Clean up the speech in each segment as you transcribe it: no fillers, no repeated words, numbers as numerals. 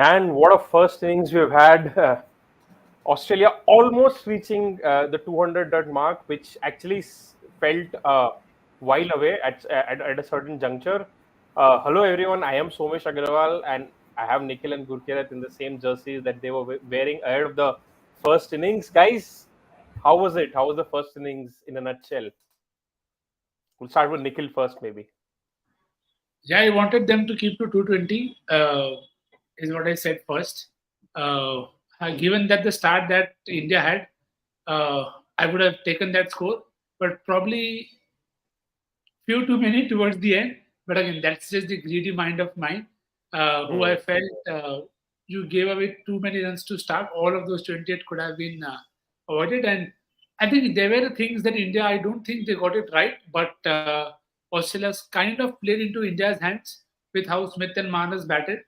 And what a first innings we've had. Australia almost reaching the 200 run mark, which actually felt a while away at a certain juncture. Hello, everyone. I am Somesh Agrawal, and I have Nikhil and Gurkirat in the same jerseys that they were wearing ahead of the first innings. Guys, how was it? How was the first innings in a nutshell? We'll start with Nikhil first, maybe. Yeah, I wanted them to keep to 220, is what I said first. Uh, Given that the start that India had, I would have taken that score, but probably few too many towards the end. But again, that's just the greedy mind of mine, who I Hmm. felt you gave away too many runs to start. All of those 28 could have been avoided. And I think there were things that India, I don't think they got it right, but Australia's kind of played into India's hands with how Smith and Marnus batted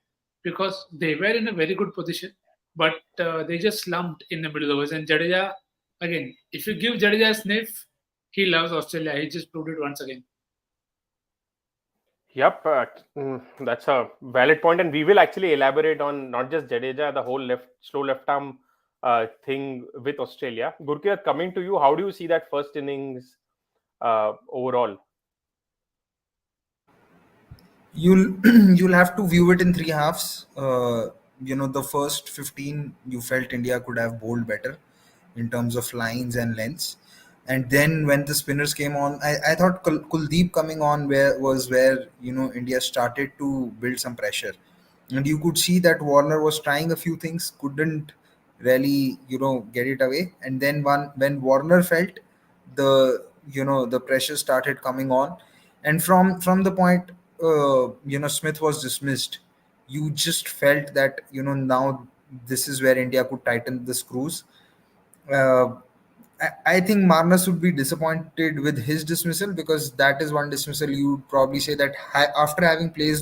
because they were in a very good position, but they just slumped in the middle overs. And Jadeja, again, if you give Jadeja a sniff, he loves Australia. He just proved it once again. Yep, that's a valid point, and we will actually elaborate on not just Jadeja, the whole slow left arm thing with Australia. Gurkirat, coming to you, how do you see that first innings overall? You'll you'll have to view it in three halves. The first 15 you felt India could have bowled better in terms of lines and lengths, and then when the spinners came on, I thought Kuldeep coming on where India started to build some pressure, and you could see that Warner was trying a few things, couldn't really get it away, and then when Warner felt the pressure started coming on, and from the point Smith was dismissed, you just felt that now this is where India could tighten the screws. uh, I think Marnus would be disappointed with his dismissal, because that is one dismissal you would probably say that after having played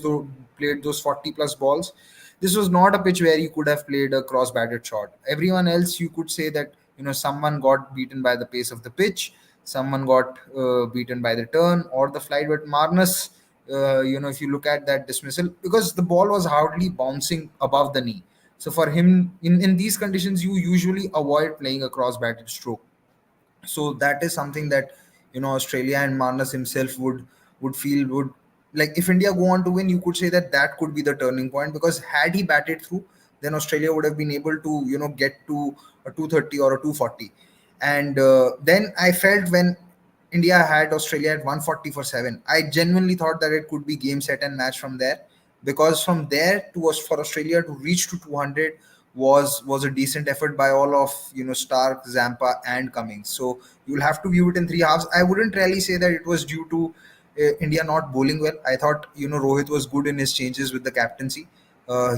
those 40 plus balls, this was not a pitch where you could have played a cross batted shot. Everyone else, you could say that someone got beaten by the pace of the pitch, someone got beaten by the turn or the flight. But Marnus, if you look at that dismissal, because the ball was hardly bouncing above the knee, so for him, in these conditions, you usually avoid playing a cross batted stroke. So that is something that Australia and Marnus himself would feel would, like, if India go on to win, you could say that that could be the turning point, because had he batted through, then Australia would have been able to get to a 230 or a 240. And then I felt when India had Australia at 140 for 7, I genuinely thought that it could be game, set, and match from there, because from there to us, for Australia to reach to 200 was a decent effort by all of Stark, Zampa, and Cummings. So you'll have to view it in three halves. I wouldn't really say that it was due to India not bowling well. I thought Rohit was good in his changes with the captaincy.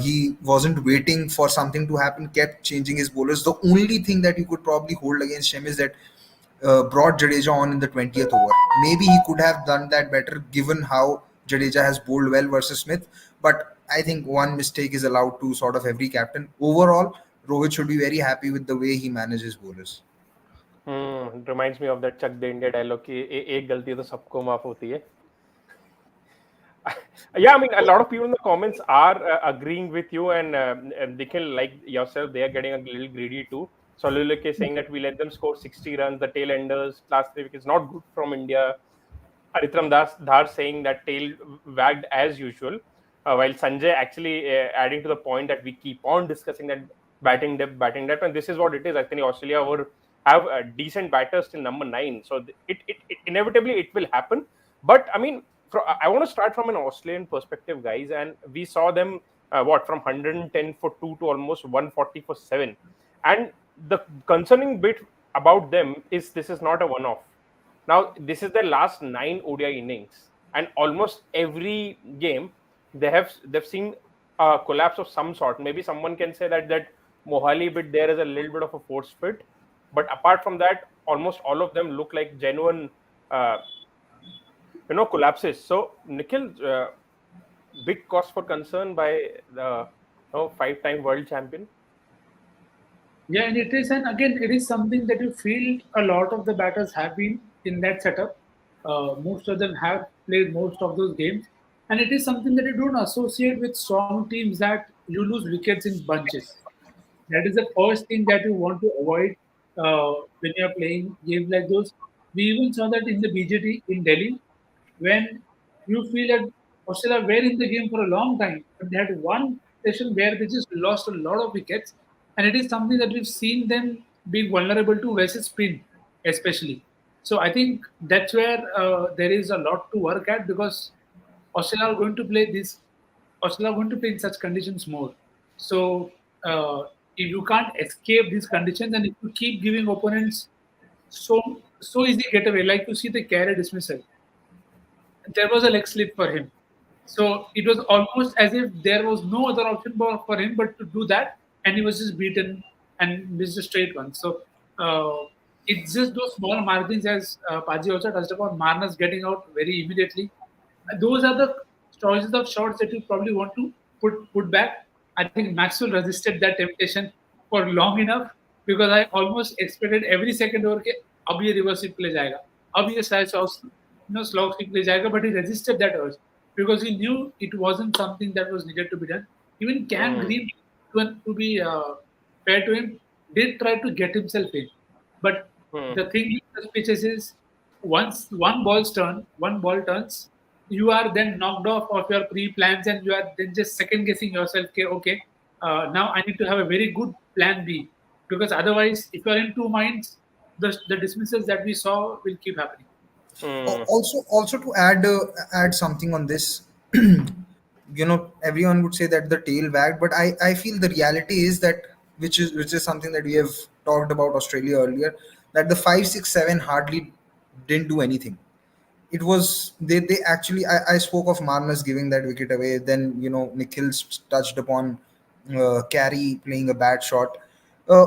He wasn't waiting for something to happen, kept changing his bowlers. The only thing that you could probably hold against him is that brought Jadeja on in the 20th over. Maybe he could have done that better given how Jadeja has bowled well versus Smith. But I think one mistake is allowed to sort of every captain. Overall, Rohit should be very happy with the way he manages bowlers. It reminds me of that Chak De India dialogue कि एक गलती तो सबको माफ होती है. Yeah, I mean, a lot of people in the comments are agreeing with you, and they can, like yourself, they are getting a little greedy too. Soluleke is saying that we let them score 60 runs, the tail enders, last 3 wickets, not good from India. Aritram Das Dhar saying that tail wagged as usual, while Sanjay actually adding to the point that we keep on discussing that batting depth, and this is what it is. I think Australia have decent batters till number 9, so it inevitably it will happen. But I mean, I want to start from an Australian perspective, guys, and we saw them from 110 for 2 to almost 140 for 7, and the concerning bit about them is this is not a one-off. Now, this is their last 9 ODI innings, and almost every game they've seen a collapse of some sort. Maybe someone can say that Mohali bit there is a little bit of a force fit, but apart from that, almost all of them look like genuine, uh, collapses. So, Nikhil, big cause for concern by the 5-time world champion. Yeah, and it is, and again, it is something that you feel a lot of the batters have been in that setup. Most of them have played most of those games, and it is something that you don't associate with strong teams that you lose wickets in bunches. That is the first thing that you want to avoid when you are playing games like those. We even saw that in the BJT in Delhi, when you feel that Australia were in the game for a long time, but they had one session where they just lost a lot of wickets, and it is something that we've seen them being vulnerable to versus spin, especially. So I think that's where there is a lot to work at, because Australia are going to play this. Australia are going to play in such conditions more. So if you can't escape these conditions, and if you keep giving opponents so easy getaway, like you see the carry dismissal, there was a leg slip for him. So it was almost as if there was no other option for him but to do that, and he was just beaten and missed a straight one. So it's just those small margins, as Paji also touched upon, Marnus getting out very immediately. Those are the choices of shots that you probably want to put back. I think Maxwell resisted that temptation for long enough, because I almost expected every second over के अब ये reverse hit play जाएगा, अब ये slog hit play जाएगा, but he resisted that urge because he knew it wasn't something that was needed to be done. Even Cam Mm, Green, to be fair to him, did try to get himself in, but mm, the thing with the pitches is, once one ball turns, you are then knocked off of your pre-plans, and you are then just second guessing yourself. Okay, now I need to have a very good plan B, because otherwise, if you are in two minds, the dismissals that we saw will keep happening. mm, Also to add something on this, everyone would say that the tail wagged, but I feel the reality is that, which is something that we have talked about Australia earlier, that the 5 6 7 hardly didn't do anything. It was they actually, I spoke of Marnus giving that wicket away, then Nikhil touched upon Carey playing a bad shot. uh,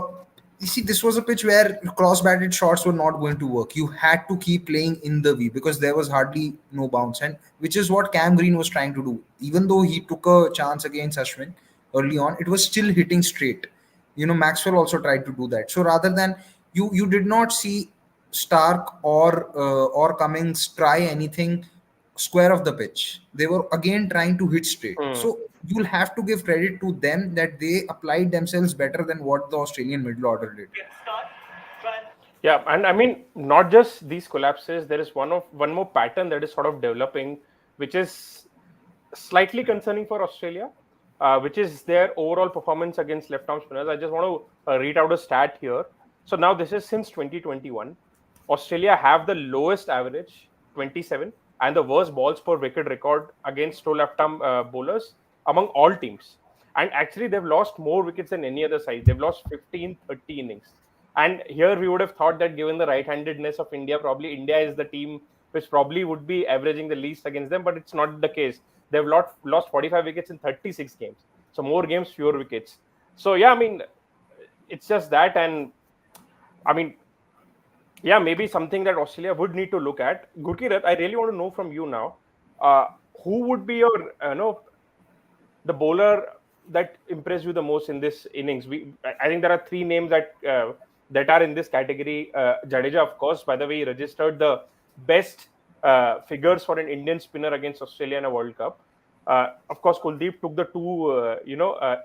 you see, this was a pitch where cross batted shots were not going to work. You had to keep playing in the V because there was hardly no bounce, and which is what Cam Green was trying to do. Even though he took a chance against Ashwin early on, it was still hitting straight. Maxwell also tried to do that. So rather than, you did not see Stark or Cummings try anything square of the pitch. They were again trying to hit straight. mm. So you'll have to give credit to them that they applied themselves better than what the Australian middle order did. Yeah, and I mean, not just these collapses. There is one more pattern that is sort of developing, which is slightly concerning for Australia, which is their overall performance against left-arm spinners. I just want to read out a stat here. So now this is since 2021. Australia have the lowest average, 27, and the worst balls per wicket record against slow left-arm bowlers among all teams. And actually, they've lost more wickets than any other side. They've lost 15, 30 innings. And here we would have thought that given the right-handedness of India, probably India is the team which probably would be averaging the least against them, but it's not the case. They've lost 45 wickets in 36 games. So more games, fewer wickets. So yeah, I mean, it's just that. And I mean, yeah, maybe something that Australia would need to look at. Gurkirat, I really want to know from you now, uh, who would be your, the bowler that impressed you the most in this innings? I think there are three names that are in this category. Jadeja, of course. By the way, he registered the best figures for an Indian spinner against Australia in a World Cup. Of course, Kuldeep took the two,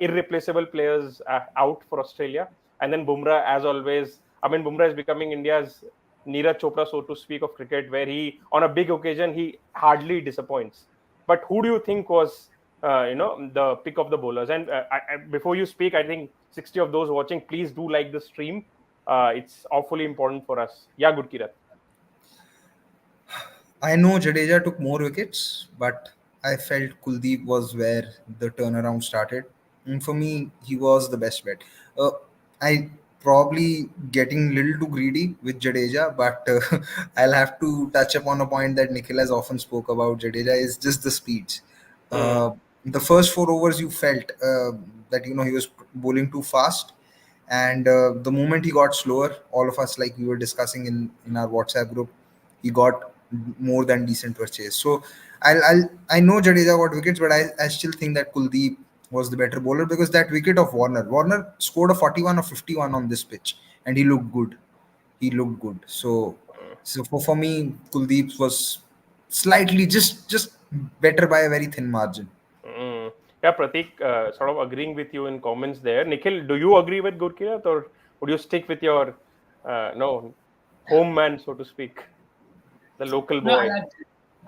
irreplaceable players out for Australia, and then Bumrah, as always. I mean, Bumrah is becoming India's Neeraj Chopra, so to speak, of cricket, where he, on a big occasion, he hardly disappoints. But who do you think was the pick of the bowlers? And before you speak, I think 60 of those watching, please do like the stream. It's awfully important for us. Yeah, Gurkirat. I know Jadeja took more wickets, but I felt Kuldeep was where the turnaround started. And for me, he was the best bet. I probably getting a little too greedy with Jadeja, but I'll have to touch upon a point that Nikhil has often spoke about. Jadeja is just the speeds. Hmm. Uh, the first 4 overs, you felt that he was bowling too fast, and the moment he got slower, all of us, like we were discussing in our WhatsApp group, he got more than decent purchase. So I know Jadeja got wickets, but I still think that Kuldeep was the better bowler, because that wicket of Warner scored a 41 or 51 on this pitch, and he looked good. He looked good. So for me, Kuldeep was slightly just better by a very thin margin. Mm. Yeah, Pratik, sort of agreeing with you in comments there. Nikhil, do you agree with Gurkirat, or would you stick with your no home man, so to speak, the local No, boy?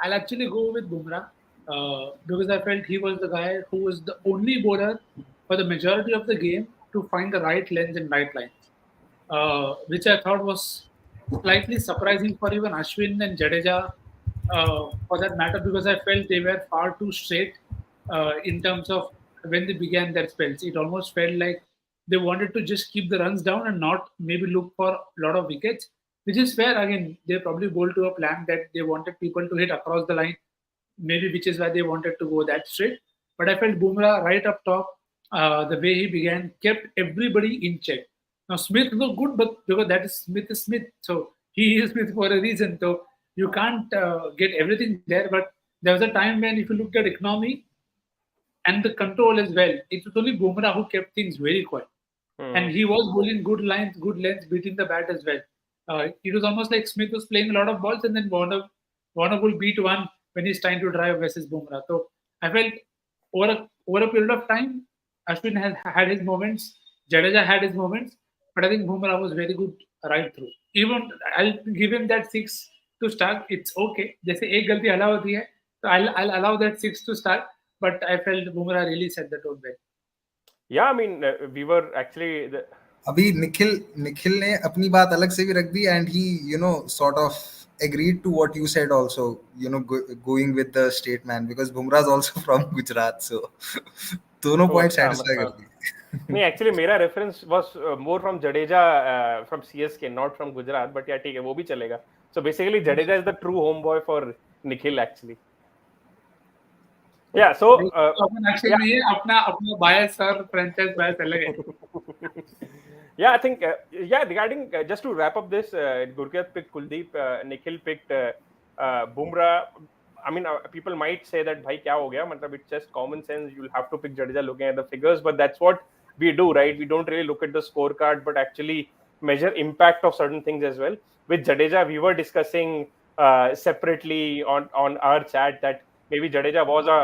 I'll actually go with Bumrah because I felt he was the guy who was the only bowler for the majority of the game to find the right length and right lines, which I thought was slightly surprising for even Ashwin and Jadeja, for that matter, because I felt they were far too straight in terms of when they began their spells. It almost felt like they wanted to just keep the runs down and not maybe look for a lot of wickets, which is fair. Again, they probably bowled to a plan that they wanted people to hit across the line, maybe which is why they wanted to go that straight. But I felt Bumrah right up top, the way he began, kept everybody in check. Now Smith looked good, but because that is Smith, so he is Smith for a reason. So you can't get everything there. But there was a time when, if you looked at economy and the control as well, it was only Bumrah who kept things very quiet, and Hmm. he was bowling good lines, good lengths, beating the bat as well. It was almost like Smith was playing a lot of balls, and then Warner will beat one when he's trying to drive versus Bumrah. So I felt over a period of time, Ashwin has had his moments, Jadeja had his moments, but I think Bumrah was very good right through. Even I'll give him that six to start. It's okay. जैसे एक गलती allow होती है, so I'll allow that six to start. But I felt Bumrah really set the tone well. Yeah, I mean, we were actually अभी निखिल ने अपनी बात अलग से भी रख दी, and he sort of agreed to what you said also, going with the state man, because Bumrah is also from Gujarat, so दोनों तो point अच्छा satisfy कर मतलब दिए. नहीं, एक्चुअली मेरा reference was more from Jadeja from CSK, not from Gujarat, but या ठीक है, वो भी चलेगा. So basically Jadeja is the true home boy for Nikhil actually. Yeah, so upon Akshay yeah. नहीं है, अपना अपना बायस और फ्रेंचाइज बायस अलग है. Yeah, I think yeah, regarding just to wrap up this, Gurkirat picked Kuldeep, Nikhil picked Bumrah. I mean, people might say that bhai kya ho gaya, matlab it's just common sense, you'll have to pick Jadeja looking at the figures, but that's what we do, right? We don't really look at the scorecard, but actually measure impact of certain things as well. With Jadeja, we were discussing separately on our chat that maybe Jadeja was a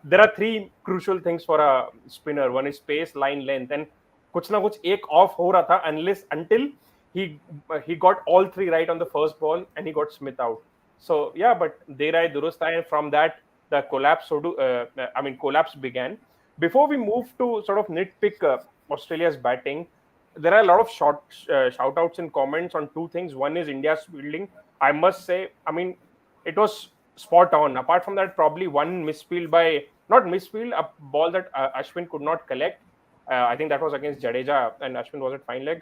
there are three crucial things for a spinner. One is pace, line, length, and कुछ ना कुछ एक of हो रहा था unless until he got all three right on the first ball and he got Smith out. So yeah, but there I durust and from that the collapse collapse began. Before we move to sort of nitpick Australia's batting, there are a lot of shout outs and comments on two things. One is India's fielding. I must say, I mean, it was spot on. Apart from that, probably one misfield by not misfield, a ball that Ashwin could not collect. I think that was against Jadeja, and Ashwin was at fine leg.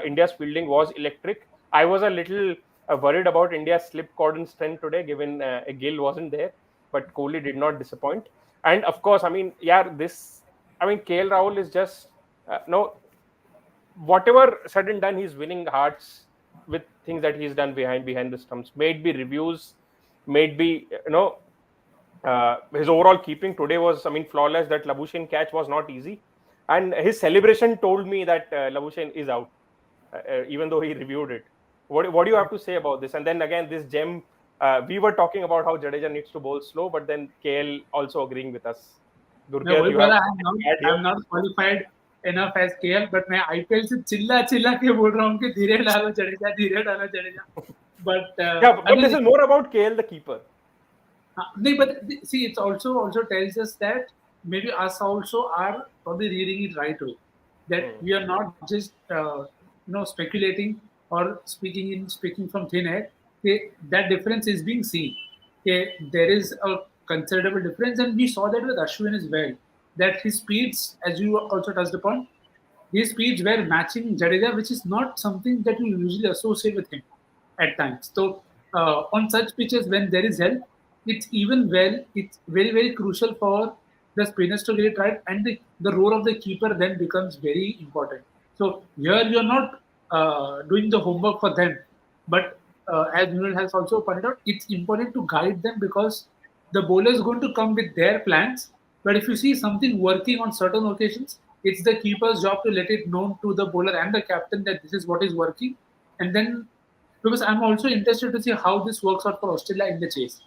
India's fielding was electric. I was a little worried about India's slip cordon strength today, given Gill wasn't there, but Kohli did not disappoint. And of course, I mean, yeah, KL Rahul is just no. Whatever said and done, he's winning hearts with things that he's done behind the stumps. May it be reviews, may it be his overall keeping today was, I mean, flawless. That Labuschagne catch was not easy, and his celebration told me that Labuschagne is out, even though he reviewed it. What do you have to say about this? And then again, this gem. We were talking about how Jadeja needs to bowl slow, but then KL also agreeing with us. मैं Gurkirat, वही you have बोला, add I here. Am not qualified enough as KL, but मैं IPL से चिल्ला चिल्ला के बोल रहा हूँ कि धीरे डालो जडेजा, धीरे डालो Jadeja. But Yeah, but this is more about KL, the keeper. no, but see, it also tells us that maybe us also are probably reading it right way. That we are not just speculating or speaking from thin air. Okay, that difference is being seen. Okay, there is a considerable difference, and we saw that with Ashwin as well. That his speeds, as you also touched upon, his speeds were matching Jadeja, which is not something that we usually associate with him at times. So on such pitches, when there is help, it's very, very crucial for the spinners to get it right, and the role of the keeper then becomes very important. So here you're not doing the homework for them, but as Newell has also pointed out, it's important to guide them because the bowler is going to come with their plans. But if you see something working on certain occasions, it's the keeper's job to let it known to the bowler and the captain that this is what is working. And then, because I'm also interested to see how this works out for Australia in the chase,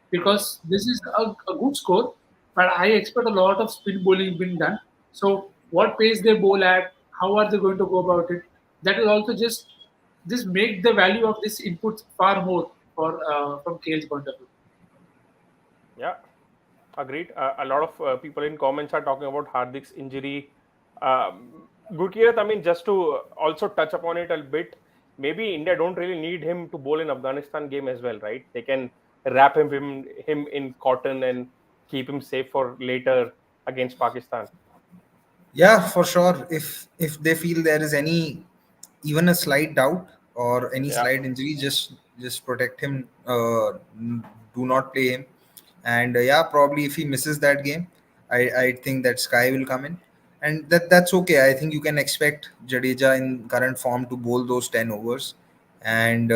because this is a good score. but I expect a lot of spin bowling being done. So what pace they bowl at, how are they going to go about it? That will also just make the value of this input far more for from KL's point of view. Yeah, agreed. A lot of people in comments are talking about Hardik's injury. Gurkirat, I mean, just to also touch upon it a bit, maybe India don't really need him to bowl in Afghanistan game as well, right? They can wrap him in cotton and keep him safe for later against Pakistan. Yeah, for sure. If they feel there is any even a slight doubt or any Yeah. slight injury, just protect him. Do not play him. And yeah, probably if he misses that game, I think that Sky will come in, and that's okay. I think you can expect Jadeja in current form to bowl those 10 overs, and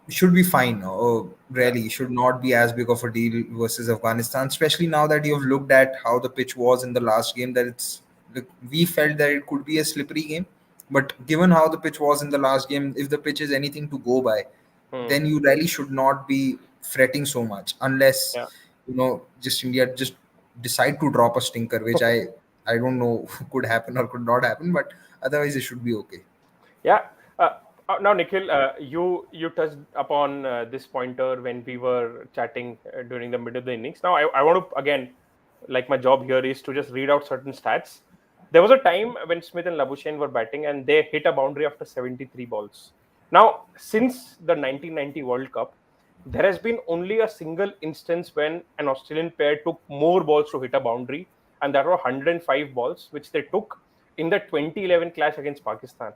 should be fine. Yeah. Really, should not be as big of a deal versus Afghanistan, especially now that you've looked at how the pitch was in the last game. That we felt that it could be a slippery game, but given how the pitch was in the last game, if the pitch is anything to go by, Hmm. then you really should not be fretting so much unless Yeah. just India just decide to drop a stinker, which I don't know could happen or could not happen, but otherwise it should be okay. Yeah. Now, Nikhil, you touched upon this pointer when we were chatting during the mid of the innings. Now, I want to again, like my job here is to just read out certain stats. There was a time when Smith and Labuschagne were batting and they hit a boundary after 73 balls. Now, since the 1990 World Cup, there has been only a single instance when an Australian pair took more balls to hit a boundary, and that were 105 balls, which they took in the 2011 clash against Pakistan.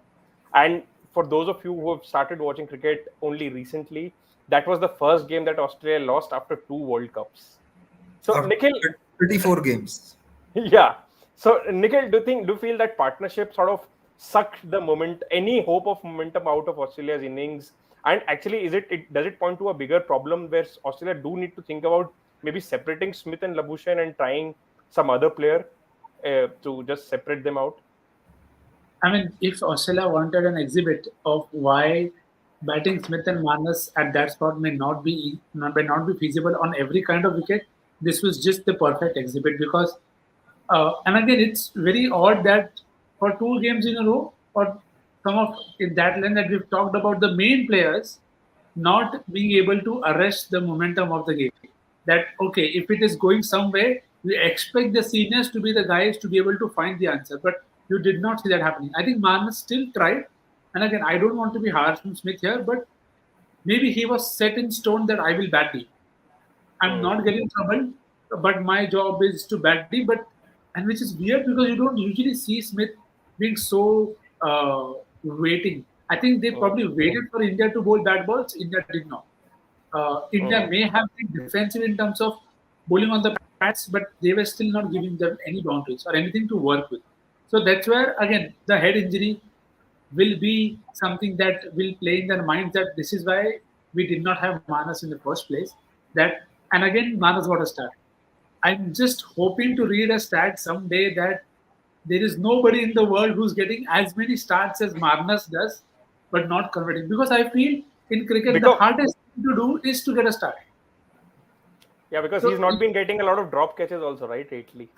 And for those of you who have started watching cricket only recently, that was the first game that Australia lost after two World Cups. So, After Nikhil, 34 games. yeah. So, Nikhil, do you feel that partnership sort of sucked the any hope of momentum out of Australia's innings? And actually, does it point to a bigger problem where Australia do need to think about maybe separating Smith and Labuschagne and trying some other player to just separate them out? I mean, if Australia wanted an exhibit of why batting Smith and Marnus at that spot may not be feasible on every kind of wicket, this was just the perfect exhibit because, and again, it's very odd that for two games in a row, or some of in that length that we've talked about the main players not being able to arrest the momentum of the game. That okay, if it is going somewhere, we expect the seniors to be the guys to be able to find the answer. But you did not see that happening. I think Marnus still tried. And again, I don't want to be harsh on Smith here, but maybe he was set in stone that I will bat deep. I'm Hmm. not getting trouble, but my job is to bat deep. But and which is weird because you don't usually see Smith being so waiting. I think they Hmm. probably waited for India to bowl bad balls. India did not. India Hmm. may have been defensive in terms of bowling on the pads, but they were still not giving them any boundaries or anything to work with. So that's where again the head injury will be something that will play in their minds that this is why we did not have Manas in the first place. That and again Manas got a start. I'm just hoping to read a stat someday that there is nobody in the world who's getting as many starts as Manas does, but not converting. Because I feel in cricket the Because hardest thing to do is to get a start. yeah, because he's So not been getting a lot of drop catches also, right? Lately.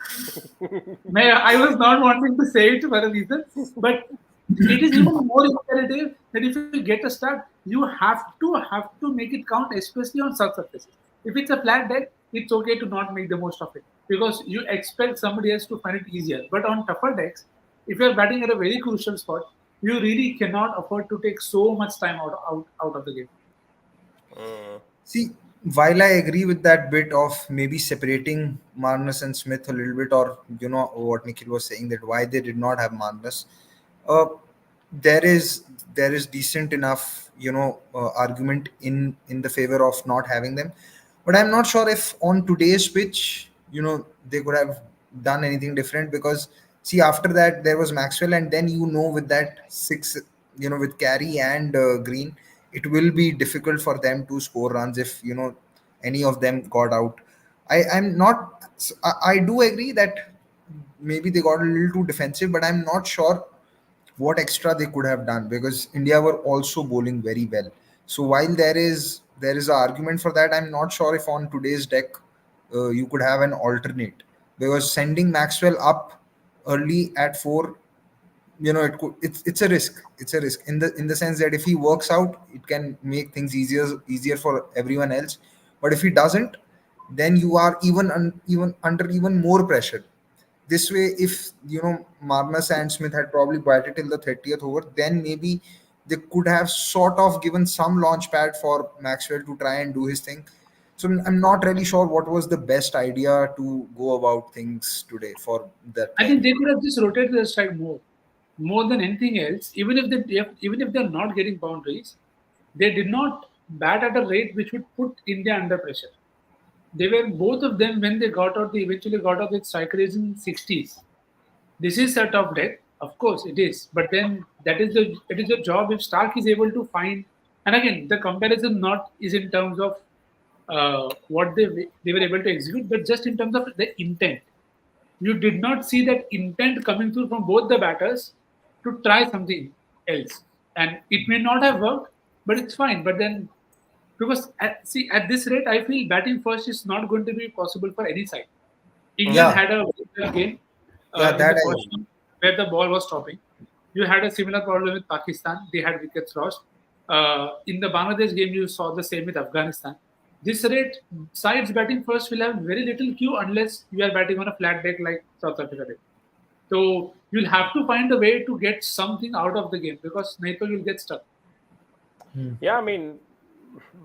I was not wanting to say it for a reason, but it is even more imperative that if you get a start, you have to make it count, especially on such surfaces. If it's a flat deck, it's okay to not make the most of it because you expect somebody else to find it easier. But on tougher decks, if you're batting at a very crucial spot, you really cannot afford to take so much time out of the game. Hmm. See, while I agree with that bit of maybe separating Marnus and Smith a little bit, or what Nikhil was saying, that why they did not have Marnus, uh, there is decent enough argument in the favor of not having them, but I'm not sure if on today's pitch they could have done anything different, because see, after that there was Maxwell, and then with that six, with Carey and Green, it will be difficult for them to score runs if any of them got out. I'm not. I do agree that maybe they got a little too defensive, but I'm not sure what extra they could have done, because India were also bowling very well. So while there is an argument for that, I'm not sure if on today's deck you could have an alternate, because sending Maxwell up early at 4, it's a risk. It's a risk in the sense that if he works out, it can make things easier for everyone else. But if he doesn't, then you are even under even more pressure. This way, if Marnus and Smith had probably batted till the 30th over, then maybe they could have sort of given some launch pad for Maxwell to try and do his thing. So I'm not really sure what was the best idea to go about things today for that I leg. think they could have just rotated the strike more than anything else. Even if they're not getting boundaries, they did not bat at a rate which would put India under pressure. They were both of them when they got out. They eventually got out with strike rates in 60s. This is a tough deck, of course it is. But then it is a job if Stark is able to find. And again, the comparison not is in terms of what they were able to execute, but just in terms of the intent. You did not see that intent coming through from both the batters to try something else. And it may not have worked, but it's fine. But then, because at this rate, I feel batting first is not going to be possible for any side. England Yeah, had a very game yeah, in that the I first agree. one where the ball was stopping. You had a similar problem with Pakistan. They had wickets lost. In the Bangladesh game, you saw the same with Afghanistan. This rate, sides batting first will have very little cue unless you are batting on a flat deck like South Africa did. So you'll have to find a way to get something out of the game because Naito you'll get stuck. Yeah, I mean,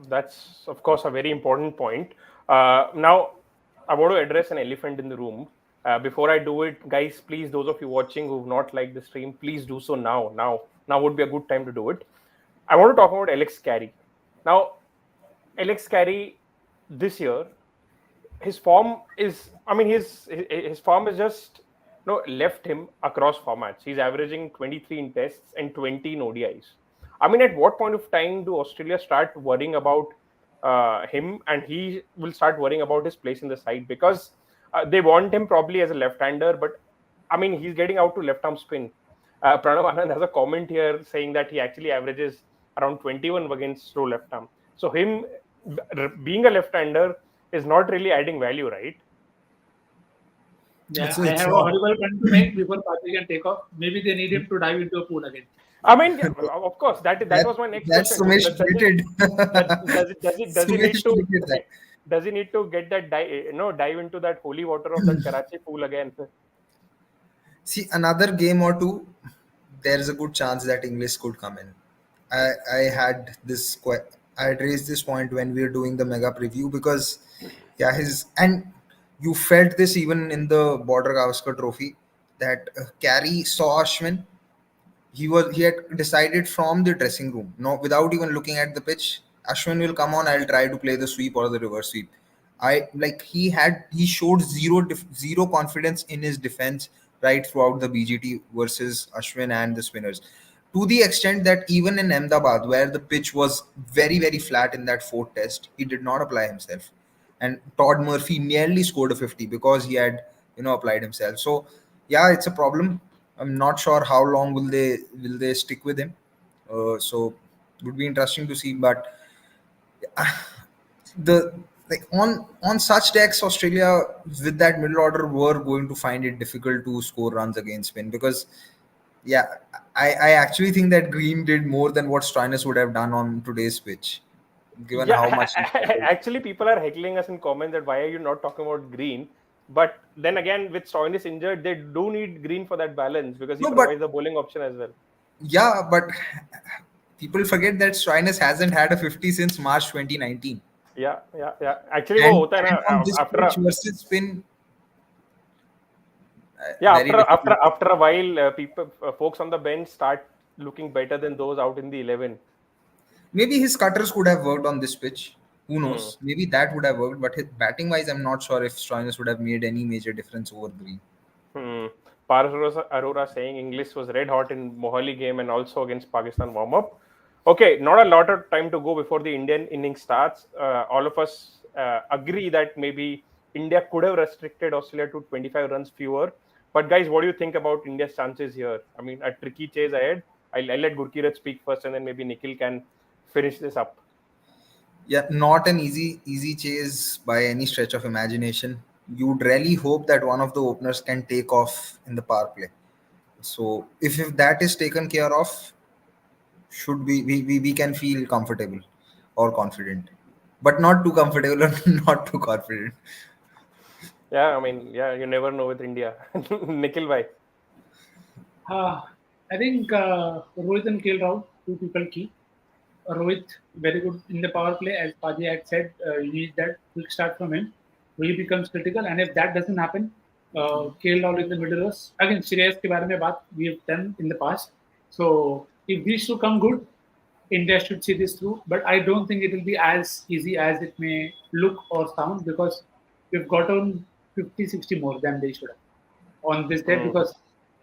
that's of course a very important point. Now, I want to address an elephant in the room. Before I do it, guys, please, those of you watching who've not liked the stream, please do so now. Now would be a good time to do it. I want to talk about Alex Carey. Now, Alex Carey this year, his form is, I mean, his form is just left him across formats. He's averaging 23 in tests and 20 in ODIs. I mean, at what point of time do Australia start worrying about him, and he will start worrying about his place in the side? Because they want him probably as a left-hander, but I mean, he's getting out to left arm spin. Pranav Anand has a comment here saying that he actually averages around 21 against slow left arm. So him being a left-hander is not really adding value, right? Yeah, It's I it's have a not. horrible point to make before Patrick can take off. Maybe they need him to dive into a pool again. I mean, yeah, of course, that That was my next that's question. Sumesh tweeted. Does he need Sumesh to tweeted that. does he need to get that dive into that holy water of that Karachi pool again? See, another game or two, there is a good chance that English could come in. I had I had raised this point when we were doing the mega preview, because yeah, his and you felt this even in the Border Gavaskar Trophy, that Carey saw Ashwin. He had decided from the dressing room, no, without even looking at the pitch, Ashwin will come on, I'll try to play the sweep or the reverse sweep. He showed zero confidence in his defense right throughout the BGT versus Ashwin and the spinners, to the extent that even in Ahmedabad, where the pitch was very very flat in that fourth test, he did not apply himself, and Todd Murphy nearly scored a 50 because he had applied himself. So yeah, it's a problem. I'm not sure how long will they stick with him. So it would be interesting to see. But the like on such decks, Australia with that middle order were going to find it difficult to score runs against spin, because yeah, I actually think that Green did more than what Stoinis would have done on today's pitch, given Yeah, how much he struggled. actually, people are heckling us in comments that why are you not talking about Green? But then again, with Stoinis injured, they do need Green for that balance because he No, but provides the bowling option as well. yeah, but people forget that Stoinis hasn't had a 50 since March 2019. Yeah. Actually, वो And होता है and on ना this after pitch versus spin, yeah, very difficult. after a while, people folks on the bench start looking better than those out in the 11. Maybe his cutters could have worked on this pitch. Who Hmm. knows? Maybe that would have worked. But his batting wise, I'm not sure if Stoinis would have made any major difference over Green. Hmm. Paras Arora saying English was red hot in Mohali game and also against Pakistan warm up. Okay, not a lot of time to go before the Indian innings starts. All of us agree that maybe India could have restricted Australia to 25 runs fewer. But guys, what do you think about India's chances here? I mean, a tricky chase ahead. I'll let Gurkirat speak first, and then maybe Nikhil can finish this up. Yeah, not an easy chase by any stretch of imagination. You'd really hope that one of the openers can take off in the power play. So if that is taken care of, should we can feel comfortable or confident, but not too comfortable or not too confident. Yeah, I mean, yeah, you never know with India. Nikhil bhai. Uh, I think Rohit and Rahul, two people key. Rohit, very good in the power play. As Paji had said, you need that quick start from him. He becomes critical. And if that doesn't happen, Rahul in the middle was, again, Shreyas ke baare mein baat we have done in the past. So if these two come good, India should see this through. But I don't think it will be as easy as it may look or sound because we've gotten 50, 60 more than they should have on this day Hmm. because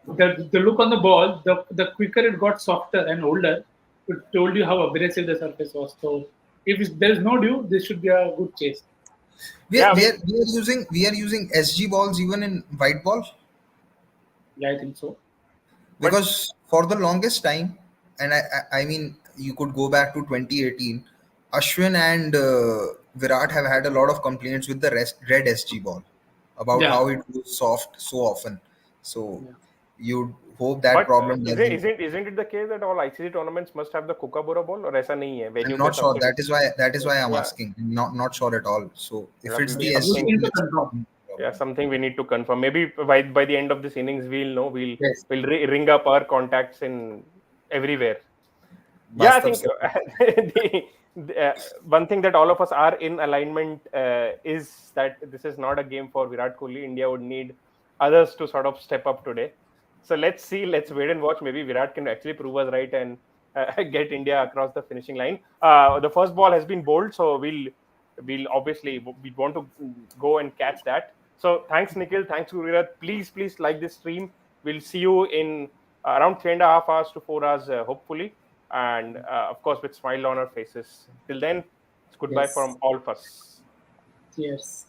the look on the ball, the quicker it got softer and older, it told you how abrasive the surface was. So if there's no dew, this should be a good chase. we are, Yeah, I we mean, are, we are using SG balls even in white ball, Yeah, I think so. but because for the longest time, and I mean, you could go back to 2018. Ashwin and Virat have had a lot of complaints with the red SG ball about Yeah, how it was soft so often. So yeah. you'd hope that but problem doesn't. isn't it the case that all ICC tournaments must have the Kookaburra ball, or ऐसा नहीं है? I'm Venue पे not sure. something. That is why I'm Yeah, asking. Not sure at all. So if that it's will be the We SG, something. need to it's confirm. Yeah, something we need to confirm. Maybe by the end of this innings, we'll know. Yes, Ring up our contacts in everywhere. Yeah, I Bastav think sir. one thing that all of us are in alignment is that this is not a game for Virat Kohli. India would need others to sort of step up today. So let's see. Let's wait and watch. Maybe Virat can actually prove us right and get India across the finishing line. The first ball has been bowled, so we'll obviously we want to go and catch that. So thanks, Nikhil. Thanks, Virat. Please like this stream. We'll see you in around 3.5 hours to 4 hours, hopefully, and of course with smile on our faces. Till then, it's goodbye yes. from all of us. Cheers.